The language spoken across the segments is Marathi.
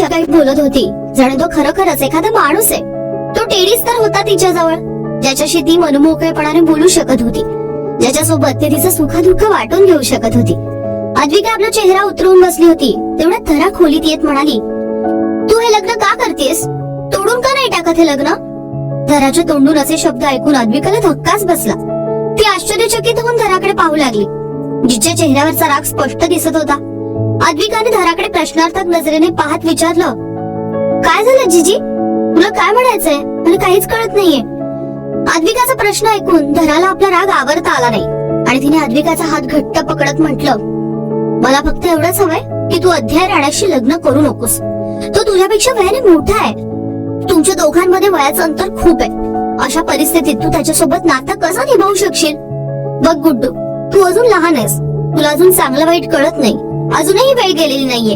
काही बोलत होती जण तो खरोखरच एखादा माणूस आहे. तो टेडीच तर होता तिच्याजवळ, ज्याच्याशी ती मनमोकळेपणाने बोलू शकत होती, ज्याच्यासोबत ती तिचं सुखदुःख वाटून घेऊ शकत होती. अद्विका आपला चेहरा उतरवून बसली होती. तेवढ्यात थरा खोलीत येत म्हणाली, तू हे लग्न का करतेस? तोडून का नाही टाकत हे लग्न? धराच्या तोंडून असे शब्द ऐकून अद्विकाला धक्काच बसला. ती आश्चर्यचकित होऊन धराकडे पाहू लागली, जिच्या चेहऱ्यावरचा राग स्पष्ट दिसत होता. अद्विकाने धराकडे प्रश्नार्थक नजरेने पाहत विचारलं, काय झालं जीजी? तुला काय म्हणायचंय? मला काहीच कळत नाहीये. अद्विकाचा प्रश्न ऐकून धराला आपला राग आवरता आला नाही आणि तिने अद्विकाचा हात घट्ट पकडत म्हटलं, मला फक्त एवढंच हवंय की तू अध्याय राणाशी लग्न करू नकोस. तो तुझ्यापेक्षा वयाने मोठा आहे. तुमच्या दोघांमध्ये वयाचं अंतर खूप आहे. अशा परिस्थितीत तू त्याच्यासोबत नातं कसं निभावू शकशील? बघ गुड्डू, तू अजून लहान आहेस. तुला अजून चांगलं वाईट कळत नाही. अजूनही वेळ गेलेली नाहीये.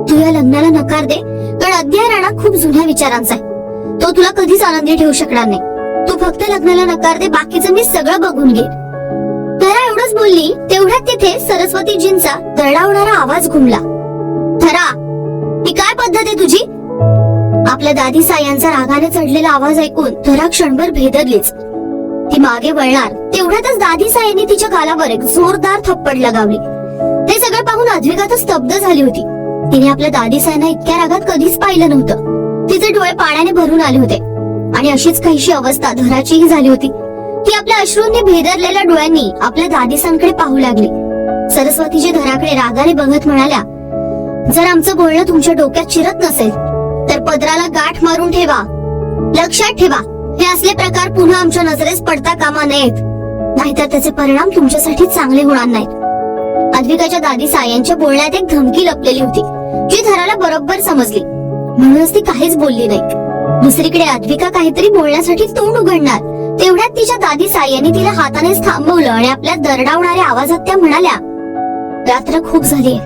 तू या लग्नाला नकार दे, कारण अध्याय राणा खूप जुन्या विचारांचा आहे. तो तुला कधीच आनंदी ठेवू शकणार नाही. तू फक्त लग्नाला नकार दे, बाकीचं मी सगळं बघून घे. धरा एवढंच बोलली तेवढ्यात तिथे सरस्वतीजींचा दरडावणारा आवाज घुमला. धरा, ही काय पद्धत आहे तुझी? आपल्या दादी सायांचा रागाने चढलेला आवाज ऐकून धरा क्षणभर भेदरलीच. ती मागे वळणार तेवढ्यातच दादी सायांनी तिच्या गालावर एक जोरदार थप्पड लगावली. ते सगळे पाहून अद्विका तर स्तब्ध झाली होती. तिने आपल्या दादी सायांना इतक्या रागात कधीच पाहिलं नव्हतं. तिचे डोळे पाण्याने भरून आले होते आणि अशीच काहीशी अवस्था धराचीही झाली होती. ती आपल्या अश्रूंनी भेदरलेल्या डोळ्यांनी आपल्या दादीसांकडे पाहू लागली. सरस्वतीजी धराकडे रागाने बघत म्हणाल्या, जर आमचं बोलणं तुमच्या डोक्यात शिरत नसेल तर पदराला गाठ मारून ठेवा. लक्षात ठेवा, हे असले प्रकार पुन्हा आमच्या नजरेस पडता कामा नयेत, नाहीतर त्याचे परिणाम तुमच्यासाठी चांगले होणार नाहीत. अद्विकाच्या दादी सायांच्या बोलण्यात एक धमकी लपलेली होती, जी धराला बरोबर समजली. म्हणूनच ती काहीच बोलली नाही. दुसरीकडे अद्विका काहीतरी बोलण्यासाठी तोंड उघडणार तेवढ्यात तिच्या दादी सायांनी तिला हातानेच थांबवलं आणि आपल्या दरडावणाऱ्या आवाजात त्या म्हणाल्या, रात्र खूप झालीये,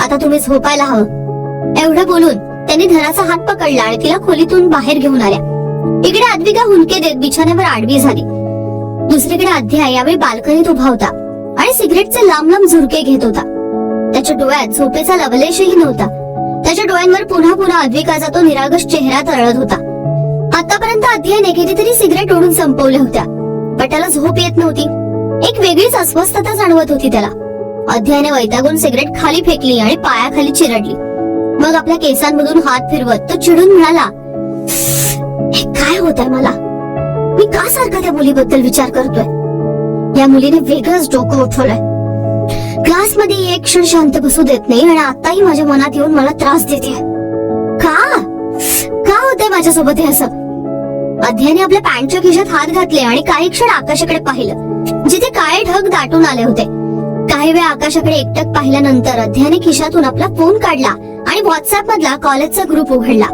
आता तुम्ही झोपायला हवं. एवढं बोलून त्यांनी धराचा हात पकडला आणि तिला खोलीतून बाहेर घेऊन आल्या. इकडे अद्विका हुंदके देत बिछाण्यावर आडवी झाली. दुसरीकडे अध्याय यावेळी बाल्कनीत उभा होता आणि सिगरेटचे लांब लांब झुरके घेत होता. त्याच्या डोळ्यात झोपेचा लवलेशही नव्हता. त्याच्या डोळ्यांवर पुन्हा पुन्हा अद्विकाचा तो निरागस चेहरा तरळत होता. आतापर्यंत अध्यायाने कितीतरी सिगरेट ओढून संपवल्या होत्या, पण त्याला झोप येत नव्हती. एक वेगळीच अस्वस्थता जाणवत होती त्याला. अध्यायाने वैतागून सिगरेट खाली फेकली आणि पायाखाली चिरडली. मग आपल्या केसांमधून हात फिरवत तो चिडून म्हणाला, हे काय होतंय मला? मी का सारखा त्या मुलीबद्दल विचार करतोय? या मुलीने वेगळंच डोकं उठवलंय. क्लासमध्ये एक क्षण शांत बसू देत नाही आणि आताही माझ्या मनात येऊन मला त्रास देते. का होतंय माझ्यासोबत हे असं? अध्यायाने आपल्या पॅन्टच्या खिशात हात घातले आणि काही क्षण आकाशाकडे पाहिलं, जिथे काळे ढग दाटून आले होते. काही वेळ आकाशाकडे एकटक पाहिल्यानंतर अध्यायाने खिशातून आपला फोन काढला आणि व्हॉट्सअप मधला कॉलेजचा ग्रुप उघडला,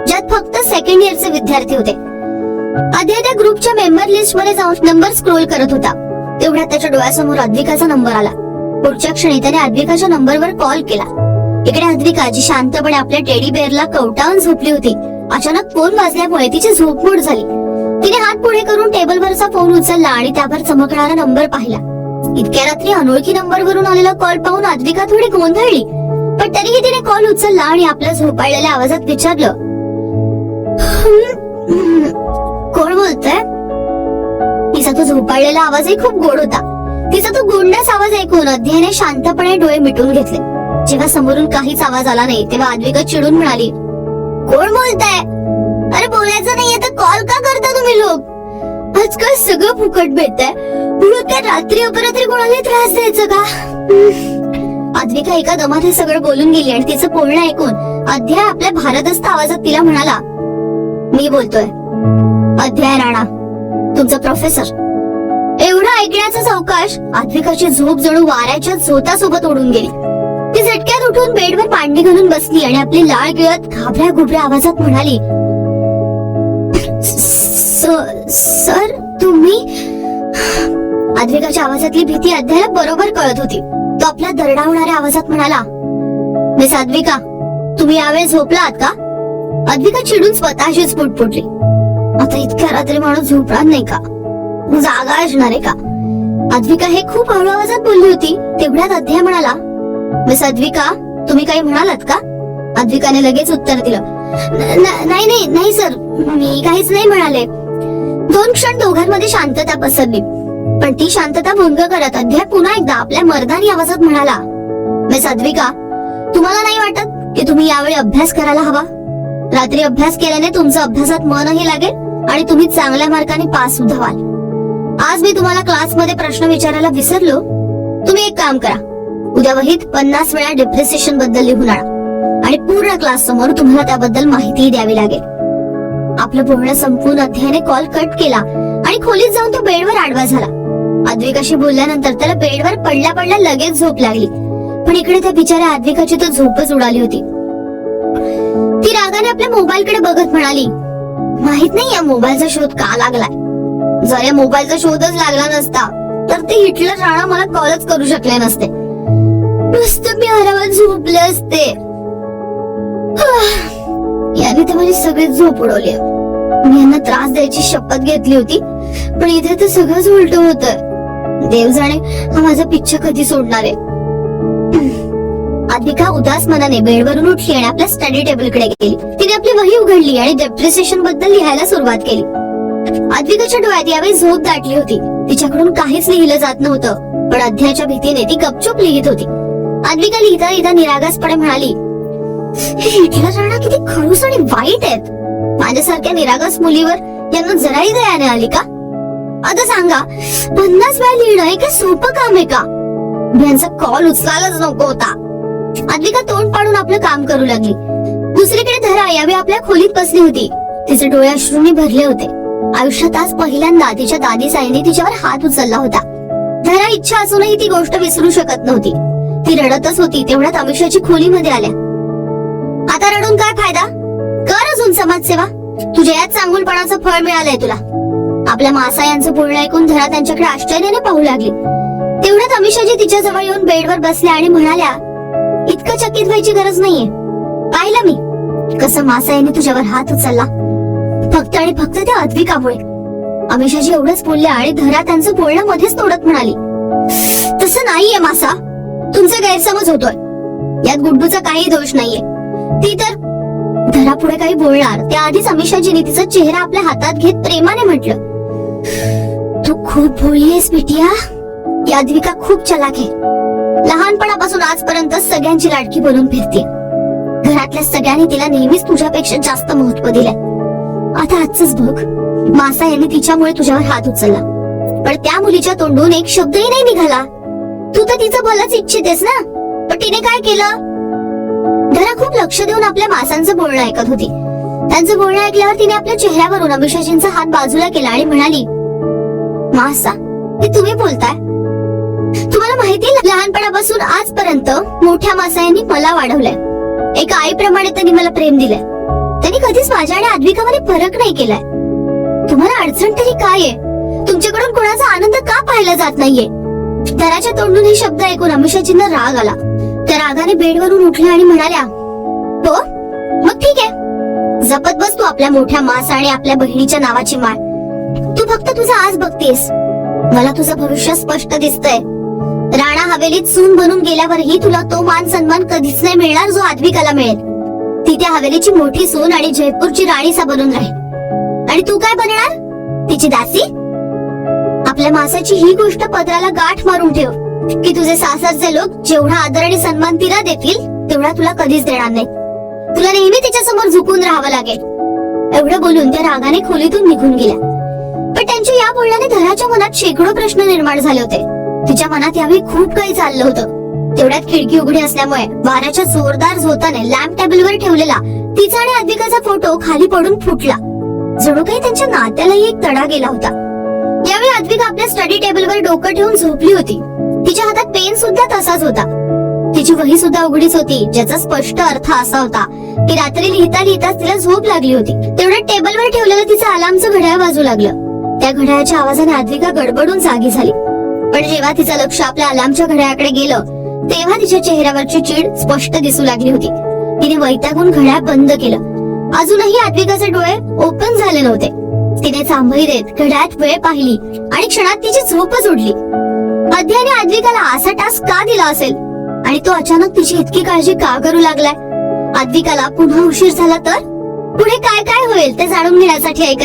ज्यात फक्त सेकंड इयरचे विद्यार्थी होते. अध्याय त्या ग्रुपच्या मेंबर लिस्ट मध्ये जाऊन नंबर स्क्रोल करत होता. तेवढ्यात त्याच्या डोळ्यासमोर अद्विकाचा नंबर आला. पुढच्या क्षणी त्याने अद्विकाच्या नंबरवर कॉल केला. इकडे अद्विका, जी शांतपणे आपल्या टेडी बेअरला कवटाळून झोपली होती, अचानक फोन वाजल्यामुळे तिची झोपमोड झाली. तिने हात पुढे करून टेबलवरचा फोन उचलला आणि त्यावर चमकणारा नंबर पाहिला. इतक्या रात्री अनोळखी नंबरवरून आलेला कॉल पाहून अद्विका थोडी गोंधळली, पण तरीही तिने कॉल उचलला आणि आपल्या झोपाळलेल्या आवाजात विचारलं, कोण बोलतोय? तिचा तो झोपाळलेला आवाजही खूप गोड होता. तिचा तो गोंडस आवाज ऐकून अध्यायाने शांतपणे डोळे मिटून घेतले. जेव्हा समोरून काहीच आवाज आला नाही तेव्हा अद्विका चिडून म्हणाली, कोण बोलताय? अरे बोलायचं नाहीये तर कॉल का करता तुम्ही लोक? आजकाल सगळं फुकट भेटतंय, म्हणून त्या रात्री अपरात्री कोणाला त्रास द्यायचं का? अद्विका एका दमात हे सगळं बोलून गेली आणि तिचं बोलणं ऐकून अध्याय आपल्या भारदस्त आवाजात तिला म्हणाला, मी बोलतोय, अध्याय राणा, तुमचा प्रोफेसर. एवढं ऐकण्याचा सावकाश अद्विकाची झोप जणू वाऱ्याच्या झोतासोबत ओढून गेली. ती झटक्यात उठून बेडवर पांडी घालून बसली आणि आपली लाळ गिळत घाबऱ्या घुबऱ्या आवाजात म्हणाली, सर तुम्ही? अद्विकाच्या आवाजातली भीती अध्यायाला बरोबर कळत होती. तो आपल्या दरडावणाऱ्या आवाजात म्हणाला, मिस अद्विका, तुम्ही यावेळी झोपला आहात का? अद्विका चिडून स्वतःशीच पुटपुटली, आता इतक्या रात्री माणूस झोपणार नाही का? जागा असणार आहे का? अद्विका हे खूप हळू आवाजात बोलली होती. तेवढ्यात अध्याय म्हणाला, मिस अद्विका, तुम्ही काही म्हणालात का? अद्विकाने लगेच उत्तर दिलं, नाही नाही नाही सर, मी काहीच नाही म्हणाले. 2 क्षण दोघांमध्ये शांतता पसरली, पण ती शांतता भंग करत अद्वैत पुन्हा एकदा आपल्या मर्दानी आवाजात म्हणाला, मिस अद्विका, तुम्हाला नाही वाटत की तुम्ही यावेळी अभ्यास करायला हवा? रात्री अभ्यास केल्याने तुमचं अभ्यासात मनही लागेल आणि तुम्ही चांगल्या मार्काने पास सुद्धा व्हाल. आज मी तुम्हाला क्लासमध्ये प्रश्न विचारायला विसरलो. तुम्ही एक काम करा, उद्या वहीत 50 वेळा डिप्रेसेशन बद्दल लिहून आणा आणि पूर्ण क्लास समोर तुम्हाला त्याबद्दल माहिती द्यावी लागेल. आपलं बोलणं संपून अध्ययाने कॉल कट केला आणि खोलीत जाऊन तो बेडवर आडवा झाला. अद्विकाशी बोलल्यानंतर त्याला बेडवर पडल्या पडल्या लगेच झोप लागली, पण इकडे त्या बिचाऱ्या अद्विकाची तर झोपच उडाली होती. ती रागाने आपल्या मोबाईल कडे बघत म्हणाली, माहित नाही या मोबाईलचा शोध का लागलाय. जर या मोबाईलचा शोधच लागला नसता तर ते हिटलर राणा मला कॉलच करू शकले नसते. नुसतं मी आरामात झोपले असते. याने तर माझी सगळी झोप उडवली. मी यांना त्रास द्यायची शपथ घेतली होती, पण इथे तर सगळंच उलट होतं. देव जाणे हा माझा पिच्छा कधी सोडणार आहे. अद्विका उदास मनाने बेडवरून उठली आणि आपल्या स्टडी टेबल कडे गेली. तिने आपली वही उघडली आणि डिप्रेसेशन बद्दल लिहायला सुरुवात केली. अद्विकाच्या डोळ्यात यावेळी झोप दाटली होती. तिच्याकडून काहीच लिहिलं जात नव्हतं, पण अध्यायाच्या भीतीने ती गपचूप लिहित होती. अद्विका लिहिता लिहिता निरागसपणे म्हणाली, हे हिटलर राणा किती खडूस आणि वाईट आहेत. माझ्यासारख्या निरागस मुलीवर यांना जराही दयाने आली का? आता सांगा, 50 वेळा लिहिणं हे काय सोपं काम आहे का? मी यांचा कॉल उचलायलाच नको होता. अद्विका तोंड पाडून आपलं काम करू लागली. दुसरीकडे धरा यावेळी आपल्या खोलीत बसली होती. तिचे डोळे अश्रूंनी भरले होते. आयुष्यात आज पहिल्यांदा तिच्या दादी साईने तिच्यावर हात उचलला होता. धरा इच्छा असूनही ती गोष्ट विसरू शकत नव्हती. ती रडतच होती. तेवढ्यात अमिषाची खोलीमध्ये आल्या. आता रडून काय फायदा? कर अजून समाजसेवा. तुझ्या याच चांगुलपणाचं फळ मिळालंय तुला. आपल्या मासा यांचं बोलणं ऐकून धरा त्यांच्याकडे आश्चर्याने पाहू लागली. तेवढ्यात अमिषाजी तिच्या जवळ येऊन बेडवर बसल्या आणि म्हणाल्या, इतकं चकित व्हायची गरज नाहीये. पाहिलं मी कसं मासा यांनी तुझ्यावर हात उचलला, फक्त आणि फक्त त्या अद्विकामुळे. अमिषाजी एवढंच बोलल्या आणि धरा त्यांचं बोलणं मध्येच तोडत म्हणाली, तसं नाहीये मासा, तुमचा गैरसमज होतोय. यात गुड्डूचा काही दोष नाहीये. ती तर धरा पुढे काही बोलणार त्याआधीच अमिषाजीने तिचा चेहरा आपल्या हातात घेत प्रेमाने म्हटलं, तू खूप बोललीयस बिटिया. ही अद्विका खूप चलाक आहे. लहानपणापासून आजपर्यंत सगळ्यांची लाडकी बनून फिरते. घरातल्या सगळ्यांनी तिला नेहमीच तुझ्यापेक्षा जास्त महत्व दिलंय. आता आजच बघ, मासा यांनी तिच्यामुळे तुझ्यावर हात उचलला, पण त्या मुलीच्या तोंडून एक शब्दही नाही निघाला. तू तर तिचं भलंच इच्छितेस ना, पण तिने काय केलं? धरा खूप लक्ष देऊन आपल्या मासांचं बोलणं ऐकत होती. त्यांचं बोलणं ऐकल्यावर तिने आपल्या चेहऱ्यावरून अमिषाजींचा हात बाजूला केला आणि म्हणाली, मासा, हे तुम्ही बोलताय? तुम्हाला माहिती, लहानपणापासून आजपर्यंत मोठ्या मासा यांनी मला वाढवलंय. एका आईप्रमाणे त्यांनी मला प्रेम दिलंय. त्यांनी कधीच माझ्या आणि अद्विकामध्ये फरक नाही केलाय. तुम्हाला अडचण तरी काय आहे? तुमच्याकडून कोणाचा आनंद का पाहिला जात नाहीये? धराच्या तोंडून हे शब्द ऐकून अमिषाजींना राग आला. त्या रागाने बेडवरून उठल्या आणि म्हणाल्या, हो मग ठीक आहे, जपत बस तू आपल्या मोठ्या मासा आणि आपल्या बहिणीच्या नावाची माळ. तू फक्त तुझा आज बघतेस. मला तुझं भविष्य स्पष्ट दिसतंय. राणा हवेलीत सून बनून गेल्यावरही तुला तो मान सन्मान कधीच नाही मिळणार जो अद्विकाला मिळेल. ती त्या हवेलीची मोठी सून आणि जयपूरची राणीसा बनून राहील, आणि तू काय बनणार? तिची दासी? आपल्या मासाची ही गोष्ट पदराला गाठ मारून ठेव की तुझे सासरचे लोक जेवढा आदर आणि सन्मान तिला देतील तेवढा तुला कधीच देणार नाही. तुला नेहमी तिच्या समोर झुकून राहावं लागेल. एवढं बोलून त्या रागाने खोलीतून निघून गेल्या. पण त्यांच्या या बोलण्याने धराच्या मनात शेकडो प्रश्न निर्माण झाले होते. तिच्या मनात यावेळी खूप काही चाललं होतं. तेवढ्यात खिडकी उघडी असल्यामुळे वाऱ्याच्या जोरदार झोताने लॅम्प टेबलवर ठेवलेला तिचा आणि अद्विकाचा फोटो खाली पडून फुटला. जणू काही त्यांच्या नात्यालाही एक तडा गेला होता. यावेळी अद्विका आपल्या स्टडी टेबलवर डोकं ठेवून झोपली होती. तिच्या हातात पेन सुद्धा तसाच होता. तिची वही सुद्धा उघडीच होती, ज्याचा स्पष्ट अर्थ असा होता की रात्री लिहिता लिहिताच तिला झोप लागली होती. तेवढ्यात टेबलवर ठेवलेलं तिचं अलार्मचं घड्याळ वाजू लागलं. त्या घड्याळाच्या आवाजाने अद्विका गडबडून जागी झाली. पण जेव्हा तिचं लक्ष आपल्या अलार्मच्या घड्याळाकडे गेलं तेव्हा तिच्या चेहऱ्यावरची चीड स्पष्ट दिसू लागली होती. तिने वैतागून घड्याळ बंद केलं. अजूनही अद्विकाचे डोळे ओपन झाले नव्हते. तिने चांबई देत घड्याळात वेळ पाहिली आणि क्षणात तिची झोपच उडली. अध्यायाने अद्विकाला असा टास्क का दिला असेल आणि तो अचानक तिची इतकी काळजी का करू लागलाय? अद्विकाला पुन्हा उशीर झाला तर पुढे काय काय होईल ते जाणून घेण्यासाठी ऐका